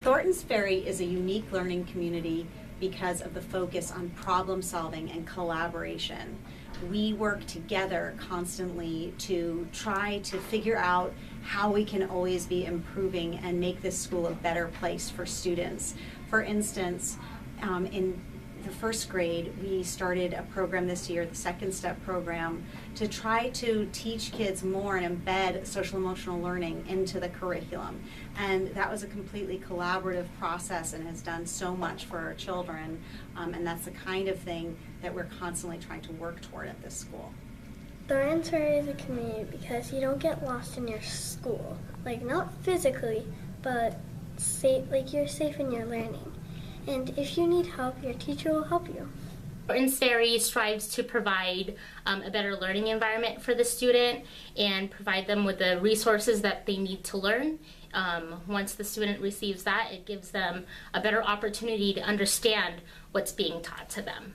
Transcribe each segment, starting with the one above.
Thorntons Ferry is a unique learning community because of the focus on problem solving and collaboration. We work together constantly to try to figure out how we can always be improving and make this school a better place for students. For instance, in the first grade, we started a program this year, the Second Step program, to try to teach kids more and embed social emotional learning into the curriculum. And that was a completely collaborative process and has done so much for our children. And that's the kind of thing that we're constantly trying to work toward at this school. Thorntons Ferry is a community because you don't get lost in your school. Like, not physically, but you're safe in your learning. And if you need help, your teacher will help you. Thorntons Ferry strives to provide a better learning environment for the student and provide them with the resources that they need to learn. Once the student receives that, it gives them a better opportunity to understand what's being taught to them.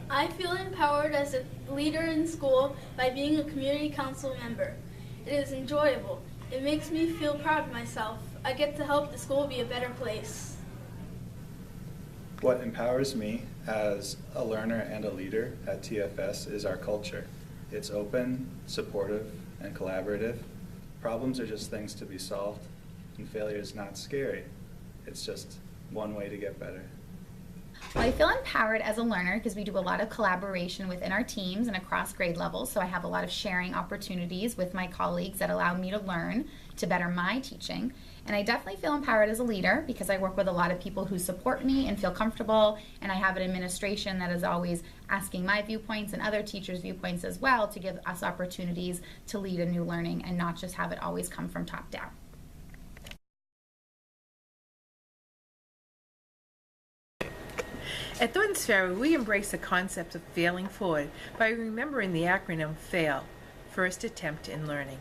I feel empowered as a leader in school by being a community council member. It is enjoyable. It makes me feel proud of myself. I get to help the school be a better place. What empowers me as a learner and a leader at TFS is our culture. It's open, supportive, and collaborative. Problems are just things to be solved, and failure is not scary. It's just one way to get better. Well, I feel empowered as a learner because we do a lot of collaboration within our teams and across grade levels, so I have a lot of sharing opportunities with my colleagues that allow me to learn to better my teaching. And I definitely feel empowered as a leader because I work with a lot of people who support me and feel comfortable, and I have an administration that is always asking my viewpoints and other teachers' viewpoints as well to give us opportunities to lead a new learning and not just have it always come from top down. At Thorntons Ferry, we embrace the concept of failing forward by remembering the acronym FAIL, First Attempt in Learning.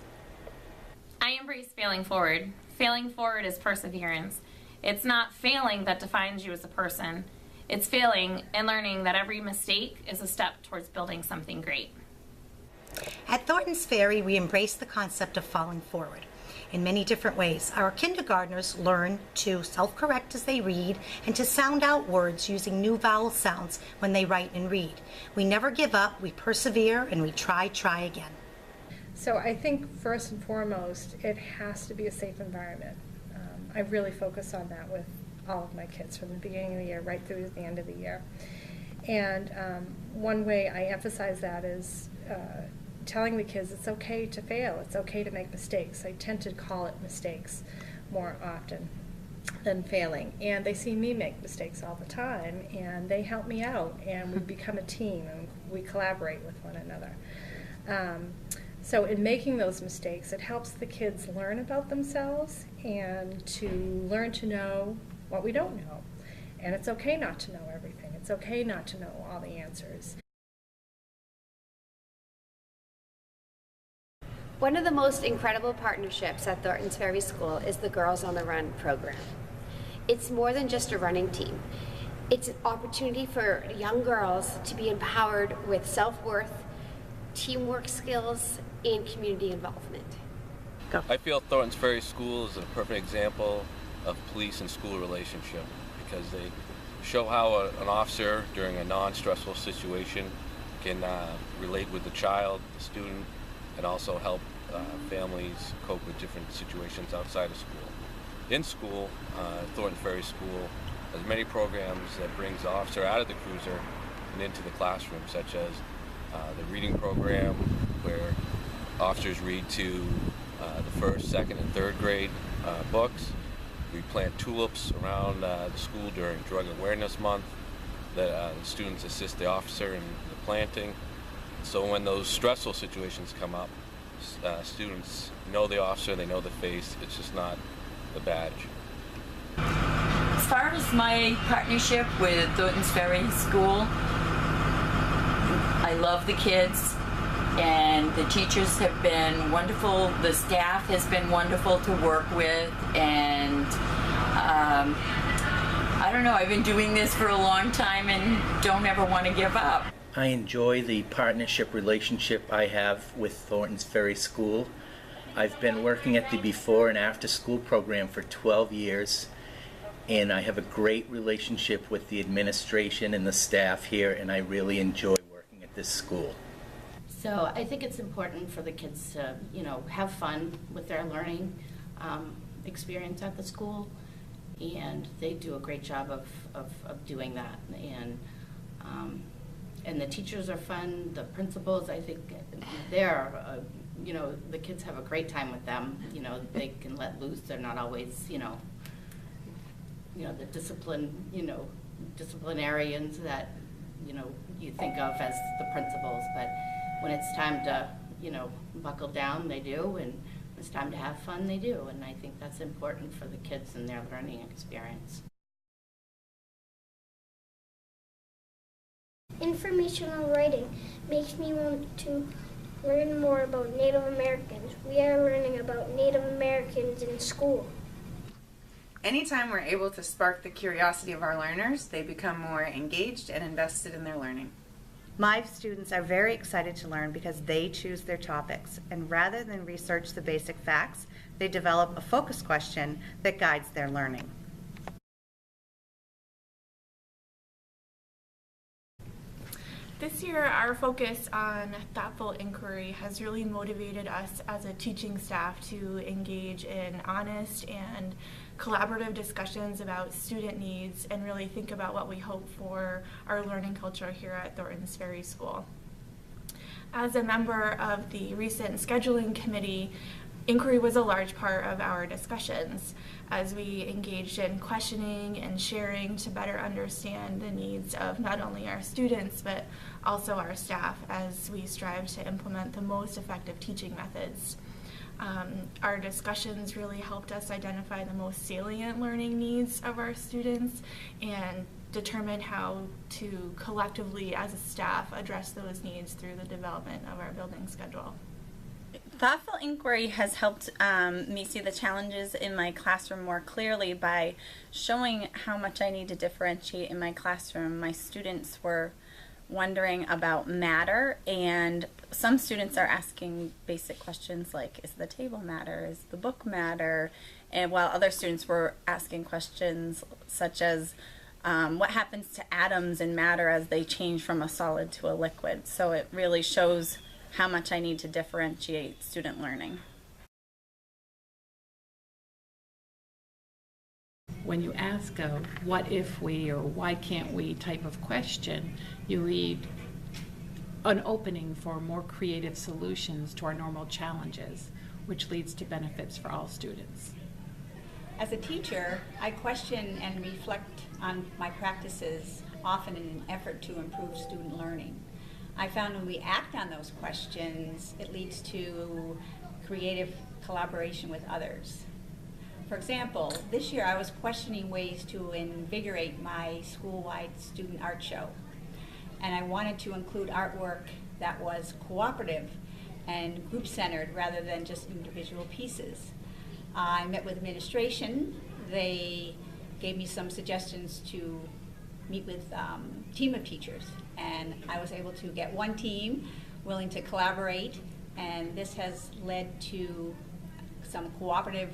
I embrace failing forward. Failing forward is perseverance. It's not failing that defines you as a person. It's failing and learning that every mistake is a step towards building something great. At Thorntons Ferry, we embrace the concept of falling forward in many different ways. Our kindergartners learn to self-correct as they read and to sound out words using new vowel sounds when they write and read. We never give up, we persevere, and we try again. So I think first and foremost, it has to be a safe environment. I really focus on that with all of my kids from the beginning of the year right through to the end of the year. And one way I emphasize that is telling the kids it's okay to fail, it's okay to make mistakes. I tend to call it mistakes more often than failing. And they see me make mistakes all the time, and they help me out, and we become a team, and we collaborate with one another. So in making those mistakes, it helps the kids learn about themselves and to learn to know what we don't know. And it's okay not to know everything. It's okay not to know all the answers. One of the most incredible partnerships at Thorntons Ferry School is the Girls on the Run program. It's more than just a running team. It's an opportunity for young girls to be empowered with self-worth, teamwork skills, and community involvement. Go. I feel Thorntons Ferry School is a perfect example of police and school relationship because they show how an officer during a non-stressful situation can relate with the child, the student, and also help families cope with different situations outside of school. In school, Thorntons Ferry School has many programs that brings the officer out of the cruiser and into the classroom, such as the reading program, where officers read to the first, second, and third grade books. We plant tulips around the school during Drug Awareness Month. The students assist the officer in the planting. So when those stressful situations come up, students know the officer, they know the face, it's just not the badge. As far as my partnership with Thorntons Ferry School, I love the kids, and the teachers have been wonderful. The staff has been wonderful to work with, and I don't know, I've been doing this for a long time and don't ever want to give up. I enjoy the partnership relationship I have with Thorntons Ferry School. I've been working at the before and after school program for 12 years, and I have a great relationship with the administration and the staff here, and I really enjoy working at this school. So I think it's important for the kids to, have fun with their learning experience at the school, and they do a great job of doing that. And the teachers are fun. The principals, I think, they're, the kids have a great time with them. They can let loose. They're not always, the disciplinarians that, you think of as the principals. But when it's time to, buckle down, they do. And when it's time to have fun, they do. And I think that's important for the kids and their learning experience. Informational writing makes me want to learn more about Native Americans. We are learning about Native Americans in school. Anytime we're able to spark the curiosity of our learners, they become more engaged and invested in their learning. My students are very excited to learn because they choose their topics, and rather than research the basic facts, they develop a focus question that guides their learning. This year, our focus on thoughtful inquiry has really motivated us as a teaching staff to engage in honest and collaborative discussions about student needs and really think about what we hope for our learning culture here at Thorntons Ferry School. As a member of the recent scheduling committee, inquiry was a large part of our discussions as we engaged in questioning and sharing to better understand the needs of not only our students but also our staff as we strive to implement the most effective teaching methods. Our discussions really helped us identify the most salient learning needs of our students and determine how to collectively as a staff address those needs through the development of our building schedule. Thoughtful inquiry has helped me see the challenges in my classroom more clearly by showing how much I need to differentiate in my classroom. My students were wondering about matter, and some students are asking basic questions like, is the table matter, is the book matter, and while other students were asking questions such as what happens to atoms in matter as they change from a solid to a liquid. So it really shows how much I need to differentiate student learning. When you ask a what if we or why can't we type of question, you leave an opening for more creative solutions to our normal challenges, which leads to benefits for all students. As a teacher, I question and reflect on my practices often in an effort to improve student learning. I found when we act on those questions, it leads to creative collaboration with others. For example, this year I was questioning ways to invigorate my school-wide student art show. And I wanted to include artwork that was cooperative and group-centered rather than just individual pieces. I met with administration. They gave me some suggestions to meet with a team of teachers. And I was able to get one team willing to collaborate, and this has led to some cooperative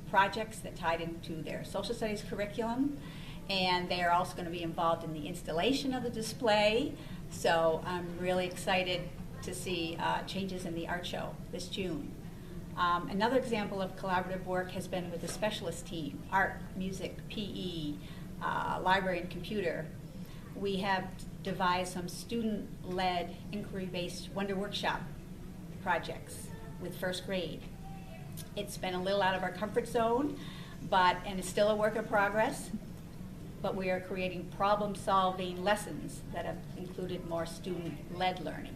projects that tied into their social studies curriculum, and they are also going to be involved in the installation of the display. So I'm really excited to see changes in the art show this June. Another example of collaborative work has been with the specialist team, art, music, PE, library, and computer. We have devised some student-led, inquiry-based Wonder Workshop projects with first grade. It's been a little out of our comfort zone, and it's still a work in progress, but we are creating problem-solving lessons that have included more student-led learning.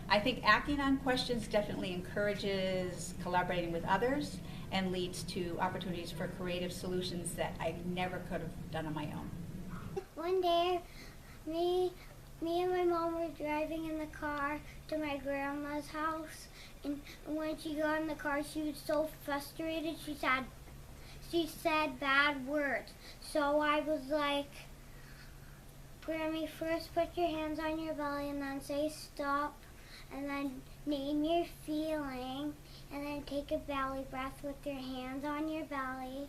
I think acting on questions definitely encourages collaborating with others and leads to opportunities for creative solutions that I never could have done on my own. One day, me and my mom were driving in the car to my grandma's house, and when she got in the car, she was so frustrated. She said bad words. So I was like, Grammy, first put your hands on your belly and then say stop, and then name your feeling, and then take a belly breath with your hands on your belly,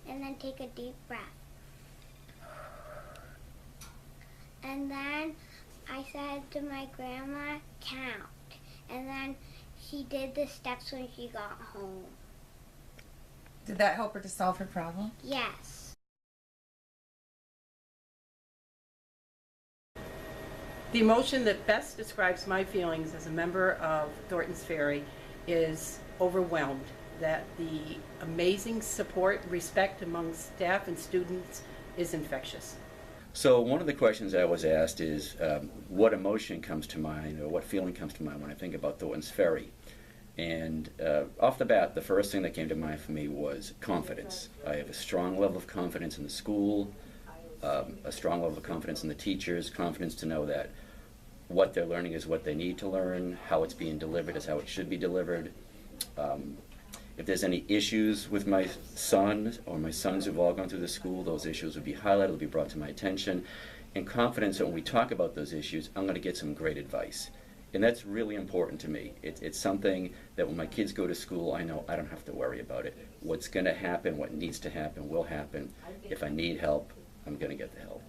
and then take a deep breath. And then I said to my grandma, count. And then she did the steps when she got home. Did that help her to solve her problem? Yes. The emotion that best describes my feelings as a member of Thornton's Ferry is overwhelmed. That the amazing support, respect among staff and students is infectious. So one of the questions I was asked is what emotion comes to mind, or what feeling comes to mind when I think about Thornton's Ferry? And off the bat, the first thing that came to mind for me was confidence. I have a strong level of confidence in the school, a strong level of confidence in the teachers, confidence to know that what they're learning is what they need to learn, how it's being delivered is how it should be delivered. If there's any issues with my son or my sons who've all gone through the school, those issues would be highlighted, will be brought to my attention, and confidence that when we talk about those issues, I'm going to get some great advice. And that's really important to me. It's something that when my kids go to school, I know I don't have to worry about it. What's going to happen, what needs to happen, will happen. If I need help, I'm going to get the help.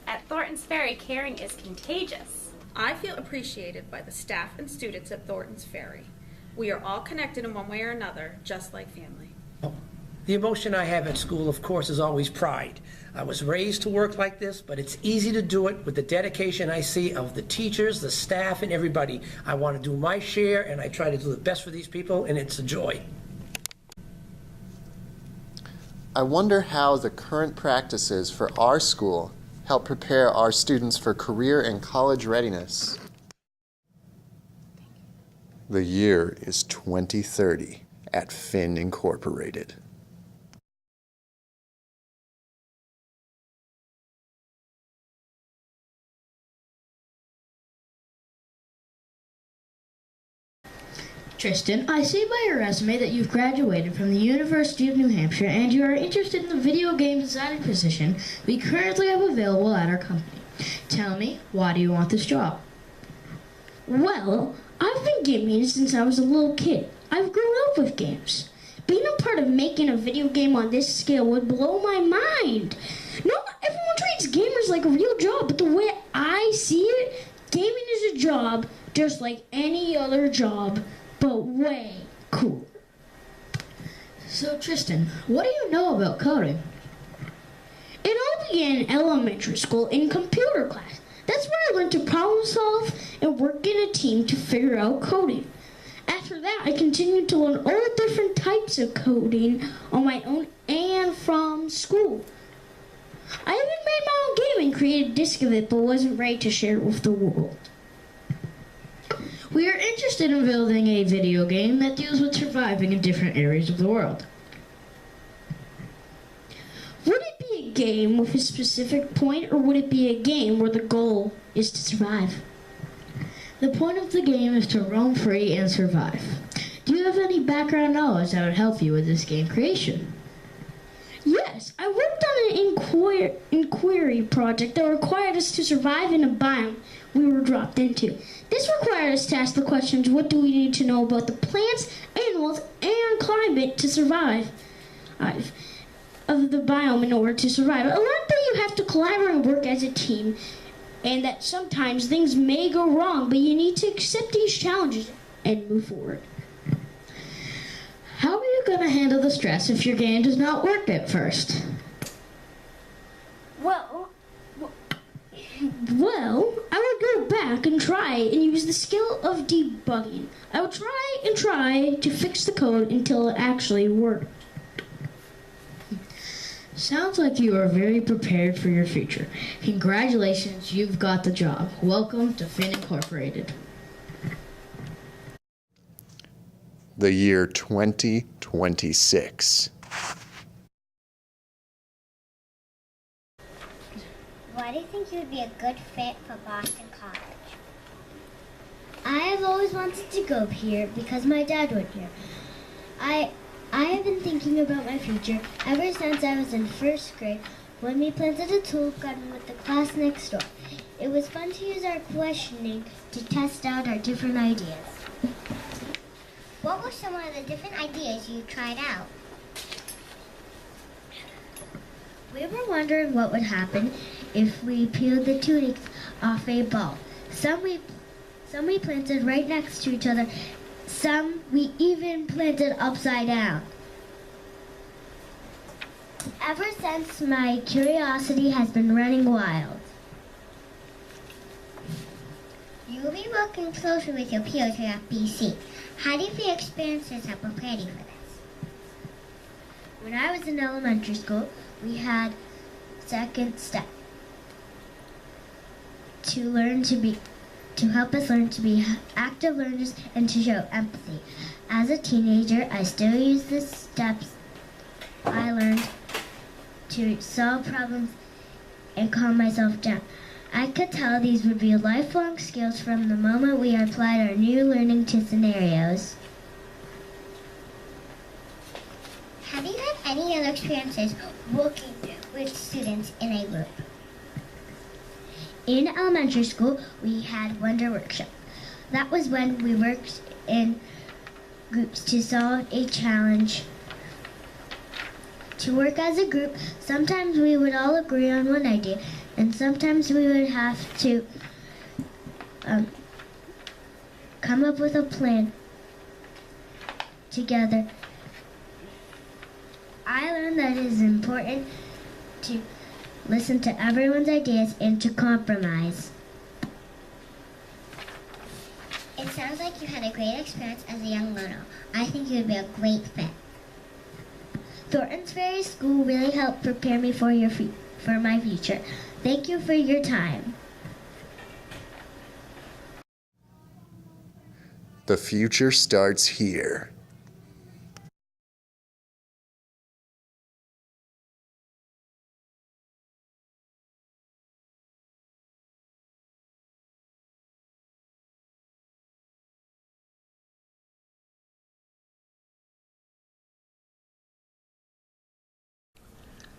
At Thornton's Ferry, caring is contagious. I feel appreciated by the staff and students at Thornton's Ferry. We are all connected in one way or another, just like family. The emotion I have at school, of course, is always pride. I was raised to work like this, but it's easy to do it with the dedication I see of the teachers, the staff, and everybody. I want to do my share, and I try to do the best for these people, and it's a joy. I wonder how the current practices for our school help prepare our students for career and college readiness. The year is 2030 at Finn Incorporated. Tristan, I see by your resume that you've graduated from the University of New Hampshire and you are interested in the video game designing position we currently have available at our company. Tell me, why do you want this job? Well, I've been gaming since I was a little kid. I've grown up with games. Being a part of making a video game on this scale would blow my mind. Not everyone treats gamers like a real job, but the way I see it, gaming is a job just like any other job, but way cool. So Tristan, what do you know about coding? It all began in elementary school in computer class. That's where I learned to problem solve and work in a team to figure out coding. After that, I continued to learn all the different types of coding on my own and from school. I even made my own game and created a disc of it, but wasn't ready to share it with the world. We are interested in building a video game that deals with surviving in different areas of the world. Would it be a game with a specific point, or would it be a game where the goal is to survive? The point of the game is to roam free and survive. Do you have any background knowledge that would help you with this game creation? Yes, I worked on an inquiry project that required us to survive in a biome we were dropped into. This required us to ask the questions, what do we need to know about the plants, animals, and climate to survive of the biome in order to survive. I learned that you have to collaborate and work as a team, and that sometimes things may go wrong, but you need to accept these challenges and move forward. How are you going to handle the stress if your game does not work at first? Well, I would go back and try and use the skill of debugging. I would try and try to fix the code until it actually worked. Sounds like you are very prepared for your future. Congratulations, you've got the job. Welcome to Finn Incorporated. The year 2026. Why do you think you would be a good fit for Boston College? I have always wanted to go here because my dad went here. I have been thinking about my future ever since I was in first grade when we planted a tulip garden with the class next door. It was fun to use our questioning to test out our different ideas. What were some of the different ideas you tried out? We were wondering what would happen if we peeled the tunics off a ball. Some we planted right next to each other. Some we even planted upside down. Ever since, my curiosity has been running wild. You will be working closely with your peers here at BC. How do you feel experiences have prepared you for this? When I was in elementary school, we had second step to help us learn to be active learners and to show empathy. As a teenager, I still use the steps I learned to solve problems and calm myself down. I could tell these would be lifelong skills from the moment we applied our new learning to scenarios. Have you had any other experiences working with students in a group? In elementary school, we had Wonder Workshop. That was when we worked in groups to solve a challenge. To work as a group, sometimes we would all agree on one idea, and sometimes we would have to come up with a plan together. I learned that it is important to listen to everyone's ideas and to compromise. It sounds like you had a great experience as a young learner. I think you would be a great fit. Thorntons Ferry School really helped prepare me for my future. Thank you for your time. The future starts here.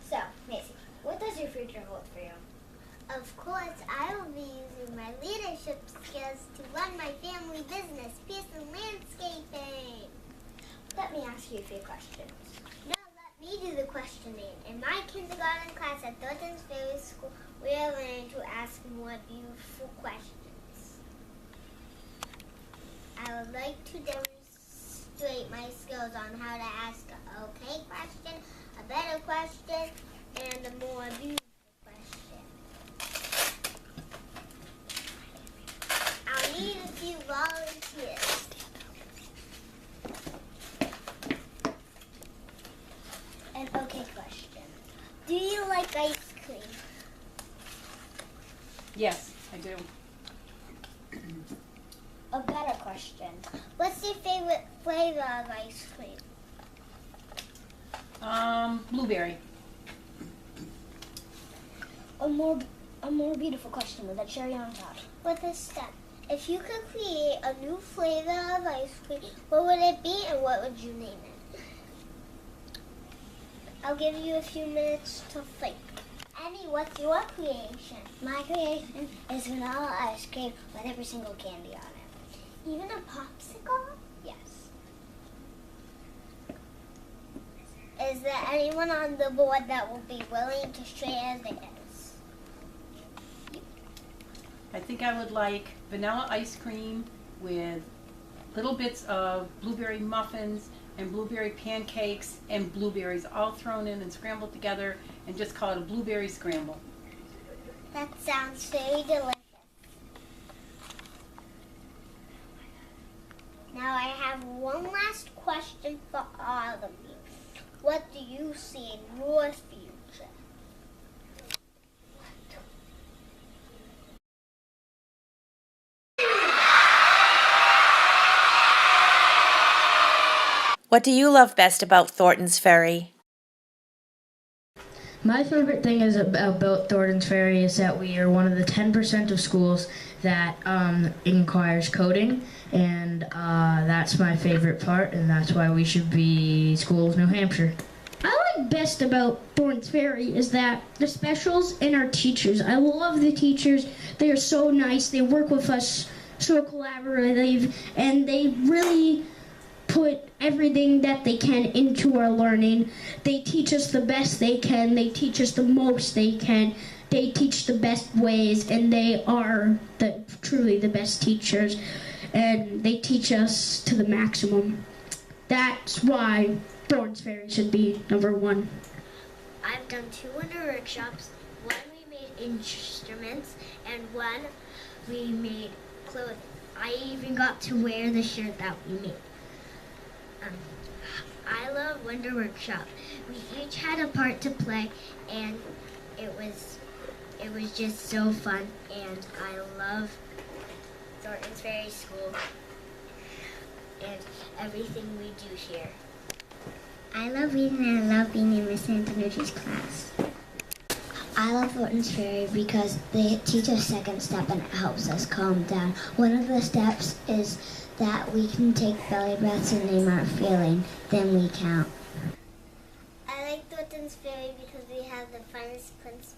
So, Macy, what does your future hold for you? Of course, I will be using my leadership skills to run my family business, Peace and Landscaping. Let me ask you a few questions. No, let me do the questioning. In my kindergarten class at Thorntons Ferry School, we are learning to ask more beautiful questions. I would like to demonstrate my skills on how to ask an okay question, a better question, and a more beautiful question. I'll need a few volunteers. An okay question. Do you like ice cream? Yes, I do. A better question. What's your favorite flavor of ice cream? Blueberry. A more beautiful question with a cherry on top. With a step. If you could create a new flavor of ice cream, what would it be and what would you name it? I'll give you a few minutes to think. Annie, what's your creation? My creation is vanilla ice cream with every single candy on it. Even a popsicle? Yes. Is there anyone on the board that will be willing to share theirs? I think I would like vanilla ice cream with little bits of blueberry muffins and blueberry pancakes and blueberries all thrown in and scrambled together and just call it a blueberry scramble. That sounds very delicious. Now I have one last question for all of you. What do you see in your future? What do you love best about Thorntons Ferry? My favorite thing is about Thorntons Ferry is that we are one of the 10% of schools that requires coding, and that's my favorite part, and that's why we should be School of New Hampshire. I like best about Thorntons Ferry is that the specials and our teachers. I love the teachers. They are so nice. They work with us so collaborative, and they really put everything that they can into our learning. They teach us the best they can. They teach us the most they can. They teach the best ways, and they are truly the best teachers, and they teach us to the maximum. That's why Thorns Ferry should be #1. I've done 2 winter workshops. One we made instruments, and one we made clothing. I even got to wear the shirt that we made. I love Winter Workshop. We each had a part to play, and it was just so fun, and I love Thornton's Ferry School and everything we do here. I love reading, and I love being in Miss Antonucci's class. I love Thornton's Ferry because they teach us second step and it helps us calm down. One of the steps is that we can take belly breaths and name our feeling, then we count. I like Thornton's Ferry because we have the funnest principals.